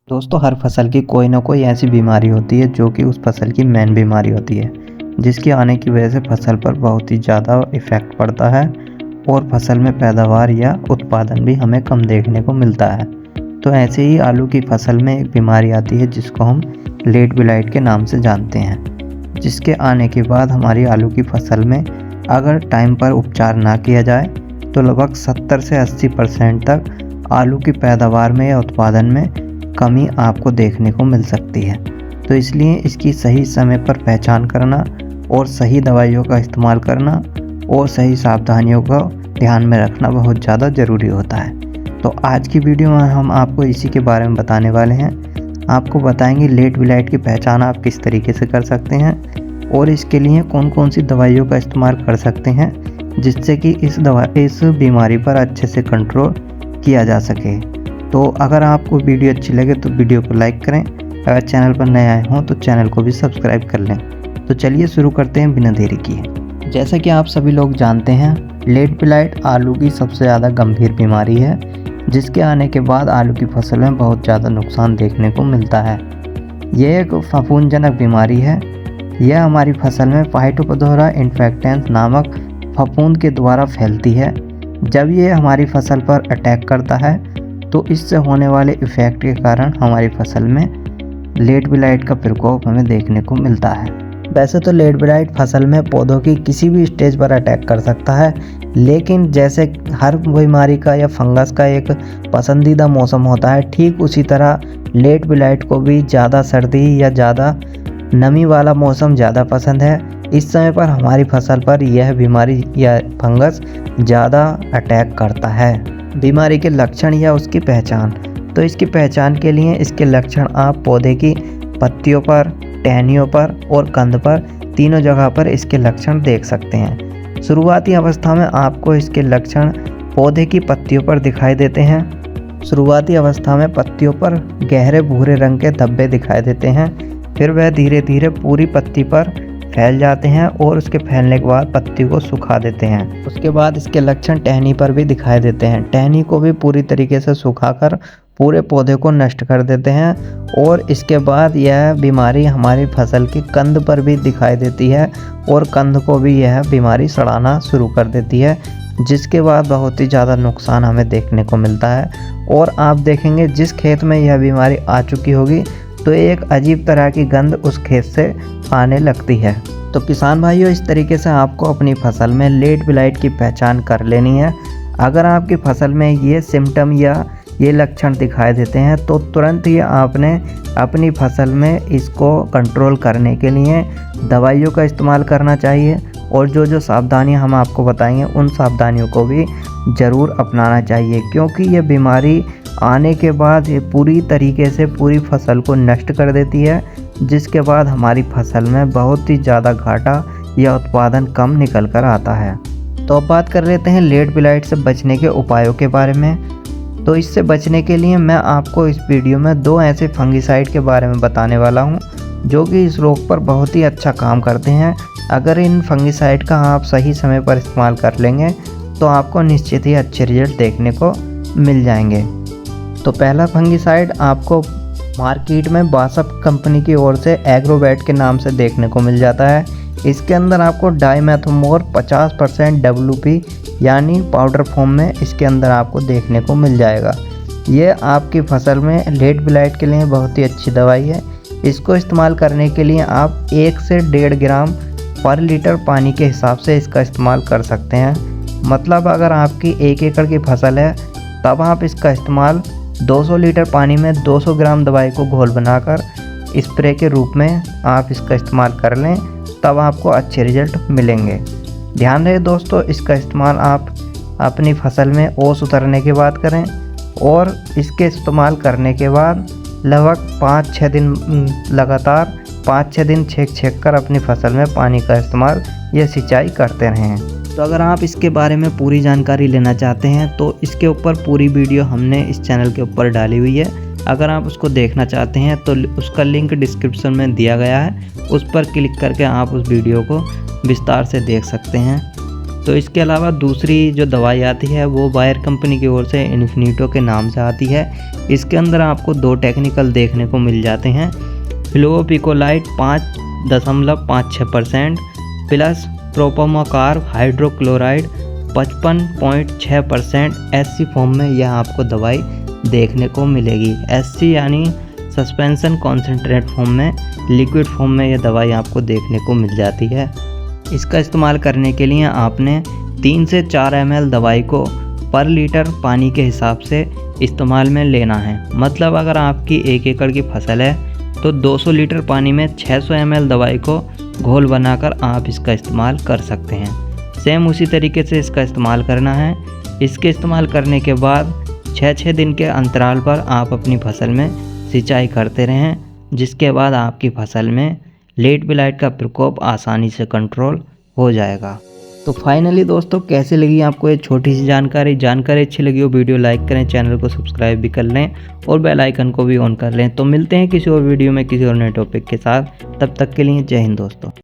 दोस्तों, हर फसल की कोई ना कोई ऐसी बीमारी होती है जो कि उस फसल की मेन बीमारी होती है, जिसके आने की वजह से फसल पर बहुत ही ज़्यादा इफ़ेक्ट पड़ता है और फसल में पैदावार या उत्पादन भी हमें कम देखने को मिलता है। तो ऐसे ही आलू की फसल में एक बीमारी आती है जिसको हम लेट ब्लाइट के नाम से जानते हैं, जिसके आने के बाद हमारी आलू की फसल में अगर टाइम पर उपचार ना किया जाए तो लगभग 70 से 80% तक आलू की पैदावार में या उत्पादन में कमी आपको देखने को मिल सकती है। तो इसलिए इसकी सही समय पर पहचान करना और सही दवाइयों का इस्तेमाल करना और सही सावधानियों का ध्यान में रखना बहुत ज़्यादा ज़रूरी होता है। तो आज की वीडियो में हम आपको इसी के बारे में बताने वाले हैं। आपको बताएंगे लेट ब्लाइट की पहचान आप किस तरीके से कर सकते हैं और इसके लिए कौन कौन सी दवाइयों का इस्तेमाल कर सकते हैं जिससे कि इस बीमारी पर अच्छे से कंट्रोल किया जा सके। तो अगर आपको वीडियो अच्छी लगे तो वीडियो को लाइक करें, अगर चैनल पर नए आए हों तो चैनल को भी सब्सक्राइब कर लें। तो चलिए शुरू करते हैं बिना देरी किए। जैसा कि आप सभी लोग जानते हैं, लेट ब्लाइट आलू की सबसे ज़्यादा गंभीर बीमारी है, जिसके आने के बाद आलू की फसल में बहुत ज़्यादा नुकसान देखने को मिलता है। यह एक फफूंदजनक बीमारी है। यह हमारी फसल में फाइटोप्थोरा इन्फेक्टेंस नामक फफूंद के द्वारा फैलती है। जब यह हमारी फसल पर अटैक करता है तो इससे होने वाले इफ़ेक्ट के कारण हमारी फसल में लेट ब्लाइट का प्रकोप हमें देखने को मिलता है। वैसे तो लेट ब्लाइट फसल में पौधों की किसी भी स्टेज पर अटैक कर सकता है, लेकिन जैसे हर बीमारी का या फंगस का एक पसंदीदा मौसम होता है, ठीक उसी तरह लेट ब्लाइट को भी ज़्यादा सर्दी या ज़्यादा नमी वाला मौसम ज़्यादा पसंद है। इस समय पर हमारी फसल पर यह बीमारी या फंगस ज़्यादा अटैक करता है। बीमारी के लक्षण या उसकी पहचान, तो इसकी पहचान के लिए इसके लक्षण आप पौधे की पत्तियों पर, टहनियों पर और कंद पर तीनों जगह पर इसके लक्षण देख सकते हैं। शुरुआती अवस्था में आपको इसके लक्षण पौधे की पत्तियों पर दिखाई देते हैं। शुरुआती अवस्था में पत्तियों पर गहरे भूरे रंग के धब्बे दिखाई देते हैं, फिर वह धीरे धीरे पूरी पत्ती पर फैल जाते हैं और उसके फैलने के बाद पत्ती को सुखा देते हैं। उसके बाद इसके लक्षण टहनी पर भी दिखाई देते हैं। टहनी को भी पूरी तरीके से सुखाकर पूरे पौधे को नष्ट कर देते हैं और इसके बाद यह बीमारी हमारी फसल की कंद पर भी दिखाई देती है और कंद को भी यह बीमारी सड़ाना शुरू कर देती है, जिसके बाद बहुत ही ज़्यादा नुकसान हमें देखने को मिलता है। और आप देखेंगे जिस खेत में यह बीमारी आ चुकी होगी तो एक अजीब तरह की गंध उस खेत से आने लगती है। तो किसान भाइयों, इस तरीके से आपको अपनी फसल में लेट ब्लाइट की पहचान कर लेनी है। अगर आपकी फसल में ये सिम्टम या ये लक्षण दिखाई देते हैं तो तुरंत ही आपने अपनी फसल में इसको कंट्रोल करने के लिए दवाइयों का इस्तेमाल करना चाहिए और जो जो सावधानियां हम आपको बताएंगे उन सावधानियों को भी ज़रूर अपनाना चाहिए, क्योंकि ये बीमारी आने के बाद ये पूरी तरीके से पूरी फसल को नष्ट कर देती है, जिसके बाद हमारी फसल में बहुत ही ज़्यादा घाटा या उत्पादन कम निकल कर आता है। तो अब बात कर लेते हैं लेट ब्लाइट से बचने के उपायों के बारे में। तो इससे बचने के लिए मैं आपको इस वीडियो में 2 ऐसे फंगिसाइड के बारे में बताने वाला हूं जो कि इस रोग पर बहुत ही अच्छा काम करते हैं। अगर इन फंगिसाइड का आप सही समय पर इस्तेमाल कर लेंगे तो आपको निश्चित ही अच्छे रिजल्ट देखने को मिल जाएंगे। तो पहला फंगिसाइड आपको मार्केट में बासप कंपनी की ओर से एग्रोवेट के नाम से देखने को मिल जाता है। इसके अंदर आपको डाइमेथोमोर 50% WP यानी पाउडर फॉर्म में इसके अंदर आपको देखने को मिल जाएगा। ये आपकी फसल में लेट ब्लाइट के लिए बहुत ही अच्छी दवाई है। इसको इस्तेमाल करने के लिए आप 1 से 1.5 ग्राम पर लीटर पानी के हिसाब से इसका इस्तेमाल कर सकते हैं। मतलब अगर आपकी 1 एकड़ की फसल है तब आप इसका इस्तेमाल 200 लीटर पानी में 200 ग्राम दवाई को घोल बनाकर स्प्रे के रूप में आप इसका इस्तेमाल कर लें, तब आपको अच्छे रिजल्ट मिलेंगे। ध्यान रहे दोस्तों, इसका इस्तेमाल आप अपनी फसल में ओस उतरने के बाद करें और इसके इस्तेमाल करने के बाद लगभग 5-6 दिन लगातार 5-6 दिन छेक कर अपनी फसल में पानी का इस्तेमाल या सिंचाई करते रहें। तो अगर आप इसके बारे में पूरी जानकारी लेना चाहते हैं तो इसके ऊपर पूरी वीडियो हमने इस चैनल के ऊपर डाली हुई है। अगर आप उसको देखना चाहते हैं तो उसका लिंक डिस्क्रिप्शन में दिया गया है, उस पर क्लिक करके आप उस वीडियो को विस्तार से देख सकते हैं। तो इसके अलावा दूसरी जो दवाई आती है वो बायर कंपनी की ओर से इन्फिनिटो के नाम से आती है। इसके अंदर आपको 2 टेक्निकल देखने को मिल जाते हैं, फ्लोपिकोलाइट 5.56% प्लस प्रोपामोकार हाइड्रोक्लोराइड 55.6% SC फॉर्म में यह आपको दवाई देखने को मिलेगी। SC यानी सस्पेंशन कॉन्सेंट्रेट फॉर्म में, लिक्विड फॉर्म में यह दवाई आपको देखने को मिल जाती है। इसका इस्तेमाल करने के लिए आपने 3 से 4 ml दवाई को पर लीटर पानी के हिसाब से इस्तेमाल में लेना है। मतलब अगर आपकी 1 एकड़ की फसल है तो 200 लीटर पानी में 600 ml दवाई को घोल बनाकर आप इसका इस्तेमाल कर सकते हैं। सेम उसी तरीके से इसका इस्तेमाल करना है। इसके इस्तेमाल करने के बाद 6-6 दिन के अंतराल पर आप अपनी फसल में सिंचाई करते रहें, जिसके बाद आपकी फसल में लेट ब्लाइट का प्रकोप आसानी से कंट्रोल हो जाएगा। तो फाइनली दोस्तों, कैसे लगी आपको ये छोटी सी जानकारी अच्छी लगी हो वीडियो लाइक करें, चैनल को सब्सक्राइब भी कर लें और बेल आइकन को भी ऑन कर लें। तो मिलते हैं किसी और वीडियो में किसी और नए टॉपिक के साथ, तब तक के लिए जय हिंद दोस्तों।